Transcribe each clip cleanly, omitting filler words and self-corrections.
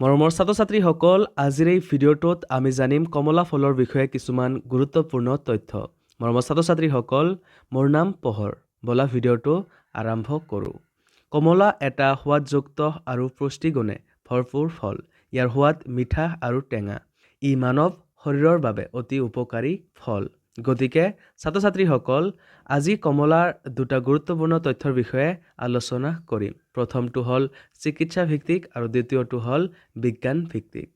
মৰমৰ ছাত্ৰ-ছাত্ৰীসকল, আজিৰ এই ভিডিঅ'টোত আমি জানিম কমলা ফলৰ বিষয়ে কিছুমান গুৰুত্বপূৰ্ণ তথ্য। মৰমৰ ছাত্ৰ-ছাত্ৰীসকল, মোৰ নাম পোহৰ। বলা ভিডিঅ'টো আৰম্ভ কৰোঁ। কমলা এটা সোৱাদযুক্ত আৰু পুষ্টিগুণে ভৰপূৰ ফল। ইয়াৰ সোৱাদ মিঠা আৰু টেঙা। ই মানৱ শৰীৰৰ বাবে অতি উপকাৰী ফল। গতিকে ছাত্ৰ-ছাত্ৰীসকল, আজি কমলাৰ দুটা গুৰুত্বপূৰ্ণ তথ্যৰ বিষয়ে আলোচনা কৰিম। প্ৰথমটো হ'ল চিকিৎসা ভিত্তিক আৰু দ্বিতীয়টো হ'ল বিজ্ঞান ভিত্তিক।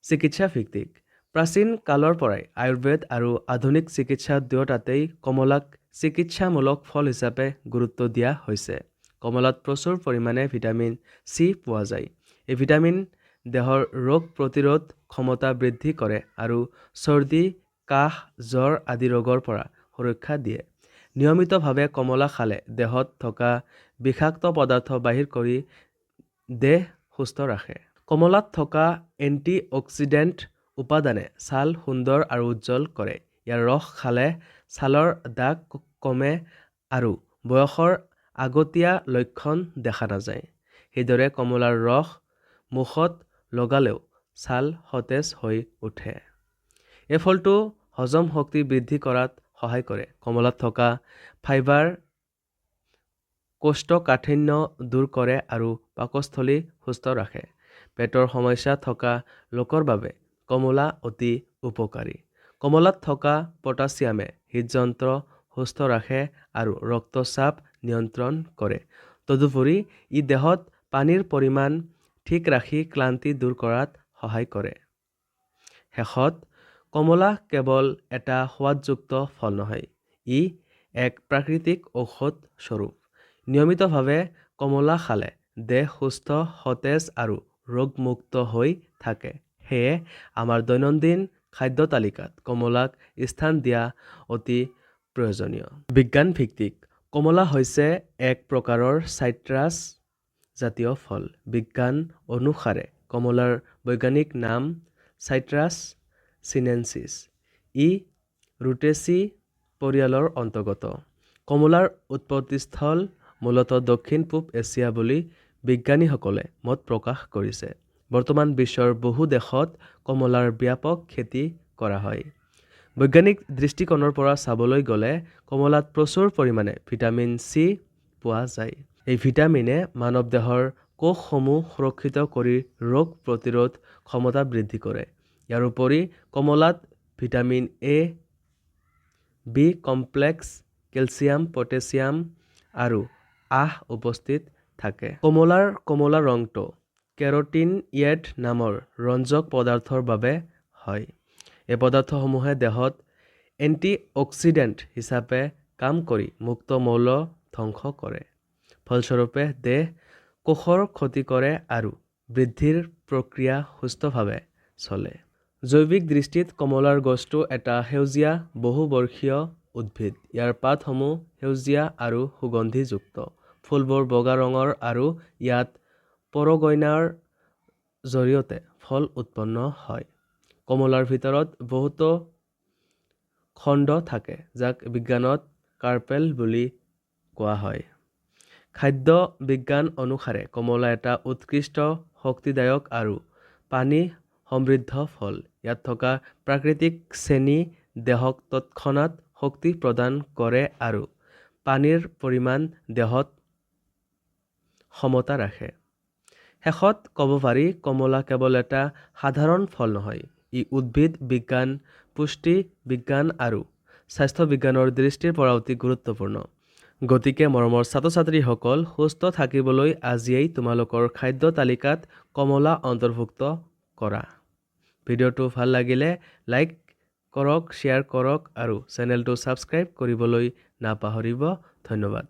চিকিৎসা ভিত্তিক। প্ৰাচীন কালৰ পৰাই আয়ুৰ্বেদ আৰু আধুনিক চিকিৎসা দুয়োটাতেই কমলাক চিকিৎসামূলক ফল হিচাপে গুৰুত্ব দিয়া হৈছে। কমলাত প্ৰচুৰ পৰিমাণে ভিটামিন চি পোৱা যায়। এই ভিটামিন দেহৰ ৰোগ প্ৰতিৰোধ ক্ষমতা বৃদ্ধি কৰে আৰু চৰ্দি, কাহ, জ্বৰ আদি ৰোগৰ পৰা সুৰক্ষা দিয়ে। নিয়মিতভাৱে কমলা খালে দেহত থকা বিষাক্ত পদাৰ্থ বাহিৰ কৰি দেহ সুস্থ ৰাখে। কমলাত থকা এন্টিঅক্সিডেণ্ট উপাদানে ছাল সুন্দৰ আৰু উজ্জ্বল কৰে। ইয়াৰ ৰস খালে ছালৰ দাগ কমে আৰু বয়সৰ আগতীয়া লক্ষণ দেখা নাযায়। সেইদৰে কমলাৰ ৰস মুখত লগালেও ছাল সতেজ হৈ উঠে। এই ফলটো হজম শক্তি বৃদ্ধি কৰাত সহায় কৰে। কমলাত থকা ফাইবাৰ কোষ্ঠকাঠিন্য দূৰ কৰে আৰু পাকস্থলী সুস্থ ৰাখে। পেটৰ সমস্যা থকা লোকৰ বাবে কমলা অতি উপকাৰী। কমলাত থকা পটাছিয়ামে হৃদযন্ত্ৰ সুস্থ ৰাখে আৰু ৰক্তচাপ নিয়ন্ত্ৰণ কৰে। তদুপৰি ই দেহত পানীৰ পৰিমাণ ঠিক ৰাখি ক্লান্তি দূৰ কৰাত সহায় কৰে। শেষত, কমলা কেৱল এটা সোৱাদযুক্ত ফল নহয়, ই এক প্ৰাকৃতিক ঔষধ স্বৰূপ। নিয়মিতভাৱে কমলা খালে দেহ সুস্থ, সতেজ আৰু ৰোগমুক্ত হৈ থাকে। সেয়ে আমাৰ দৈনন্দিন খাদ্য তালিকাত কমলাক স্থান দিয়া অতি প্ৰয়োজনীয়। বিজ্ঞান ভিত্তিক। কমলা হৈছে এক প্ৰকাৰৰ চাইট্ৰাছ জাতীয় ফল। বিজ্ঞান অনুসাৰে কমলাৰ বৈজ্ঞানিক নাম চাইট্ৰাছ চিনেনচিছ। ই ৰুটেচি পৰিয়ালৰ অন্তৰ্গত। কমলাৰ উৎপত্তিস্থল মূলতঃ দক্ষিণ-পূব এছিয়া বুলি বিজ্ঞানীসকলে মত প্ৰকাশ কৰিছে। বৰ্তমান বিশ্বৰ বহু দেশত কমলাৰ ব্যাপক খেতি কৰা হয়। বৈজ্ঞানিক দৃষ্টিকোণৰ পৰা চাবলৈ গ'লে কমলাত প্ৰচুৰ পৰিমাণে ভিটামিন চি পোৱা যায়। এই ভিটামিনে মানৱ দেহৰ কোষসমূহ সুৰক্ষিত কৰি ৰোগ প্ৰতিৰোধ ক্ষমতা বৃদ্ধি কৰে। ইয়াৰ উপৰি কমলাত vitamin A, B complex, calcium, potassium আৰু আঁহ উপস্থিত থাকে। কমলাৰ কমলা ৰংটো কেৰটিনয়েড নামৰ ৰঞ্জক পদাৰ্থৰ বাবে হয়। এই পদাৰ্থসমূহে দেহত এন্টিঅক্সিডেণ্ট হিচাপে কাম কৰি মুক্ত মৌল ধ্বংস কৰে। ফলস্বৰূপে দেহ কোষৰ ক্ষতি কৰে আৰু বৃদ্ধিৰ প্ৰক্ৰিয়া সুস্থভাৱে চলে। জৈৱিক দৃষ্টিত কমলাৰ গছটো এটা সেউজীয়া বহুবৰ্ষীয় উদ্ভিদ। ইয়াৰ পাতসমূহ সেউজীয়া আৰু সুগন্ধিযুক্ত। ফুলবোৰ বগা ৰঙৰ আৰু ইয়াত পৰগয়নাৰ জৰিয়তে ফল উৎপন্ন হয়। কমলাৰ ভিতৰত বহুতো খণ্ড থাকে, যাক বিজ্ঞানত কাৰ্পেল বুলি কোৱা হয়। খাদ্য বিজ্ঞান অনুসাৰে কমলা এটা উৎকৃষ্ট শক্তিদায়ক আৰু পানী সমৃদ্ধ ফল। ইয়াত থকা প্ৰাকৃতিক চেনি দেহক তৎক্ষণাত শক্তি প্ৰদান কৰে আৰু পানীৰ পৰিমাণ দেহত সমতা ৰাখে। শেষত ক'ব পাৰি, কমলা কেৱল এটা সাধাৰণ ফল নহয়, ই উদ্ভিদ বিজ্ঞান, পুষ্টি বিজ্ঞান আৰু স্বাস্থ্য বিজ্ঞানৰ দৃষ্টিৰ পৰা অতি গুৰুত্বপূৰ্ণ। গতিকে মৰমৰ ছাত্ৰ-ছাত্ৰীসকল, সুস্থ থাকিবলৈ আজিয়েই তোমালোকৰ খাদ্য তালিকাত কমলা অন্তৰ্ভুক্ত কৰা। ভিডিঅ'টো ভাল লাগিলে লাইক কৰক, শ্বেয়াৰ কৰক আৰু চেনেলটো ছাবস্ক্ৰাইব কৰিবলৈ নাপাহৰিব। ধন্যবাদ।